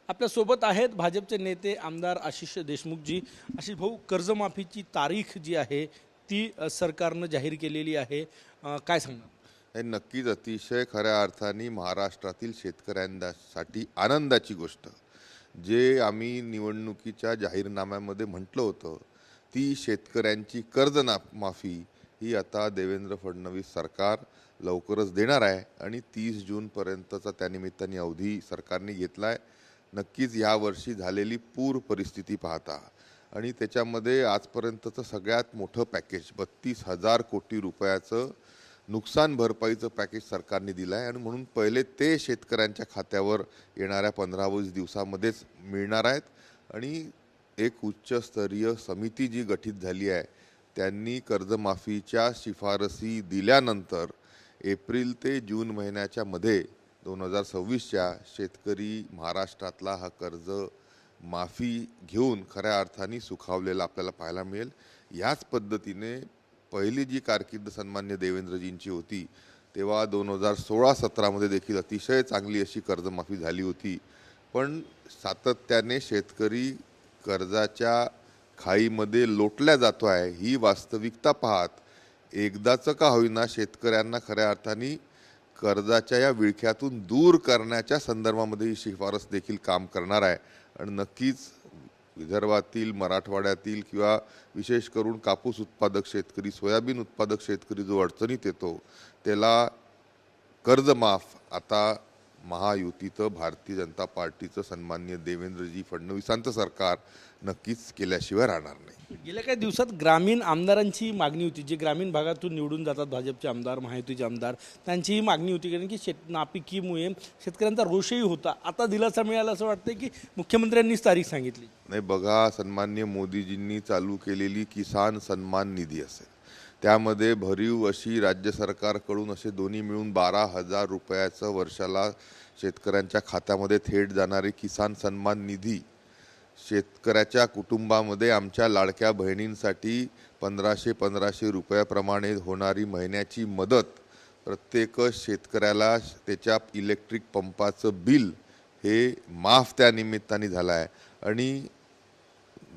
आपल्यासोबत आहेत भाजपचे नेते आमदार आशिष देशमुखजी. आशिष भाऊ, कर्जमाफीची तारीख जी आहे ती सरकारनं जाहीर केलेली आहे, काय सांगणार? हे नक्कीच अतिशय खऱ्या अर्थाने महाराष्ट्रातील शेतकऱ्यांसाठी आनंदाची गोष्ट. जे आम्ही निवडणुकीच्या जाहीरनाम्यामध्ये म्हटलं होतं ती शेतकऱ्यांची माफी ही आता देवेंद्र फडणवीस सरकार लवकरच देणार आहे आणि 30 जूनपर्यंतचा त्यानिमित्ताने अवधी सरकारने घेतला आहे. नक्कीच यावर्षी झालेली पूर परिस्थिती पाहता आणि त्याच्यामध्ये आजपर्यंतचं सगळ्यात मोठं पॅकेज 32,000 कोटी रुपयाचं नुकसान भरपाईचं पॅकेज सरकारने दिलं आहे आणि म्हणून पहिले ते शेतकऱ्यांच्या खात्यावर येणाऱ्या 15-20 दिवसामध्येच मिळणार आहेत. आणि एक उच्चस्तरीय समिती जी गठीत झाली आहे त्यांनी कर्जमाफीच्या शिफारसी दिल्यानंतर एप्रिल ते जून महिन्याच्या मध्ये 2026च्या शेतकरी महाराष्ट्रातला हा कर्ज माफी घेऊन खऱ्या अर्थाने सुखावलेला आपल्याला पाहायला मिळेल. याच पद्धतीने पहिली जी कारकीर्द सन्मान्य देवेंद्रजींची होती तेव्हा 2016-17मध्ये देखील अतिशय चांगली अशी कर्जमाफी झाली होती. पण सातत्याने शेतकरी कर्जाच्या खाईमध्ये लोटल्या जातो आहे ही वास्तविकता पाहत एकदाचं का होईना शेतकऱ्यांना खऱ्या अर्थाने कर्जाच्या या विळख्यातून दूर करण्याच्या संदर्भामध्ये ही शिफारस देखील काम करणार आहे. आणि नक्कीच विदर्भातील, मराठवाड्यातील किंवा विशेष करून कापूस उत्पादक शेतकरी, सोयाबीन उत्पादक शेतकरी जो अडचणीत येतो त्याला कर्जमाफ आता महायुतीचं, भारतीय जनता पार्टीचं सन्मान्य देवेंद्रजी फडणवीसांचं सरकार नक्कीच केल्याशिवाय राहणार नाही. गेल्या काही दिवसात ग्रामीण आमदारांची मागणी होती, जे ग्रामीण भागातून निवडून जातात भाजपचे आमदार, महायुतीचे आमदार, त्यांची ही मागणी होती कारण की नापिकीमुळे शेतकऱ्यांचा रोषही होता. आता दिलासा मिळाला असं वाटतं की मुख्यमंत्र्यांनीच तारीख सांगितली. नाही बघा, सन्मान्य मोदीजींनी चालू केलेली किसान सन्मान निधी असेल त्यामध्ये भरीव अशी राज्य सरकारकडून असे दोन्ही मिळून 12,000 रुपयाचं वर्षाला शेतकऱ्यांच्या खात्यामध्ये थेट जाणारी किसान सन्मान निधी, शेतकऱ्याच्या कुटुंबामध्ये आमच्या लाडक्या बहिणींसाठी 1500 रुपयाप्रमाणे होणारी महिन्याची मदत, प्रत्येक शेतकऱ्याला त्याच्या इलेक्ट्रिक पंपाचं बिल हे माफ त्या निमित्ताने झालं आहे. आणि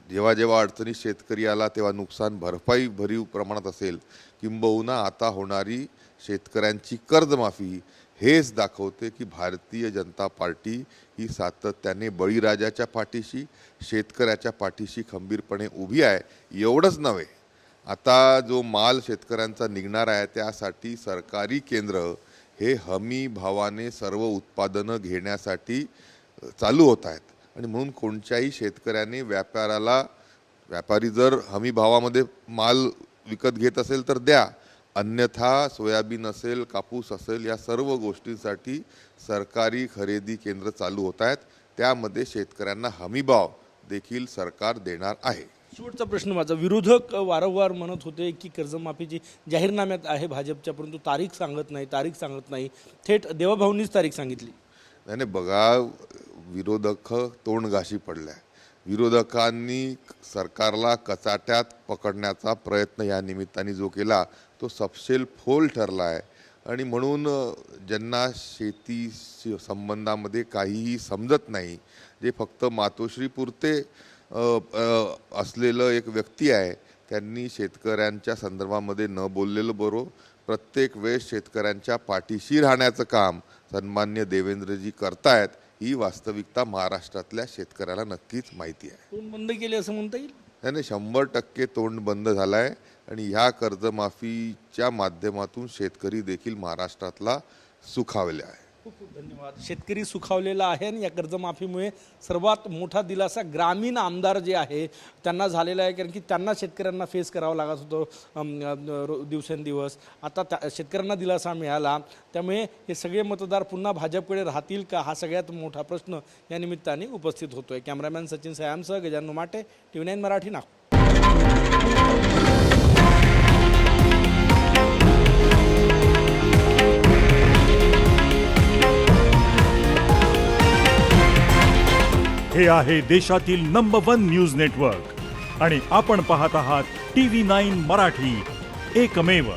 जेव्हा जेव्हा अडचणी शेतकरी आला तेव्हा नुकसान भरपाई भरीव प्रमाणात असेल, किंबहुना आता होणारी शेतकऱ्यांची कर्जमाफी हेच दाखवते की भारतीय जनता पार्टी ही सातत्याने बळीराजाच्या पाठीशी, शेतकऱ्याच्या पाठीशी खंबीरपणे उभी आहे. एवढंच नव्हे, आता जो माल शेतकऱ्यांचा निघणार आहे त्यासाठी सरकारी केंद्र हे हमी भावाने सर्व उत्पादनं घेण्यासाठी चालू होत आहेत. आणि म्हणून कोणत्याही शेतकऱ्याने व्यापारी जर हमी भावामध्ये माल विकत घेत असेल तर द्या, अन्यथा सोयाबीन असेल, कापूस असेल, या सर्व गोष्टींसाठी सरकारी खरेदी केंद्र चालू होत आहेत. त्यामध्ये शेतकऱ्यांना हमीभाव देखील सरकार देणार आहे. शेवटचा प्रश्न माझा, विरोधक वारंवार म्हणत होते की कर्जमाफीची जाहीरनाम्यात आहे भाजपच्या, परंतु तारीख सांगत नाही. थेट देवाभाऊंनीच तारीख सांगितली. नाही बघा, विरोधक तोंडघाशी पडले आहे. विरोधकांनी सरकारला कचाट्यात पकडण्याचा प्रयत्न या निमित्ताने जो केला तो सपशेल फोल ठरला आहे. आणि म्हणून ज्यांना शेती संबंधामध्ये काहीही समजत नाही, जे फक्त मातोश्रीपुरते असलेलं एक व्यक्ती आहे, त्यांनी शेतकऱ्यांच्या संदर्भामध्ये न बोललेलं बरं. प्रत्येक वेळेस शेतकऱ्यांच्या पाठीशी राहण्याचं काम सन्मान्य देवेंद्रजी करतायत ही वास्तविकता महाराष्ट्रातल्या शेतकऱ्याला नक्कीच माहिती आहे. तोंड बंद केले असं म्हणता येईल? त्याने 100% तोंड बंद झालं आहे. आणि ह्या कर्जमाफीच्या माध्यमातून शेतकरी देखील महाराष्ट्रातला सुखावले आहे. खूप खूप धन्यवाद. शेतकरी सुखावलेला आहे आणि या कर्जमाफीमुळे सर्वात मोठा दिलासा ग्रामीण आमदार जे आहे त्यांना झालेला आहे, कारण की त्यांना शेतकऱ्यांना फेस करावं लागत होतं दिवसेंदिवस. आता शेतकऱ्यांना दिलासा मिळाला, त्यामुळे हे सगळे मतदार पुन्हा भाजपकडे राहतील का, हा सगळ्यात मोठा प्रश्न या निमित्ताने उपस्थित होतोय. कॅमेरामॅन सचिन सयामसह गजानन माटे, TV9 मराठी, नागपूर. हे आहे देशातील नंबर 1 न्यूज नेटवर्क आणि आपण पाहत आहात TV9 मराठी, एकमेव.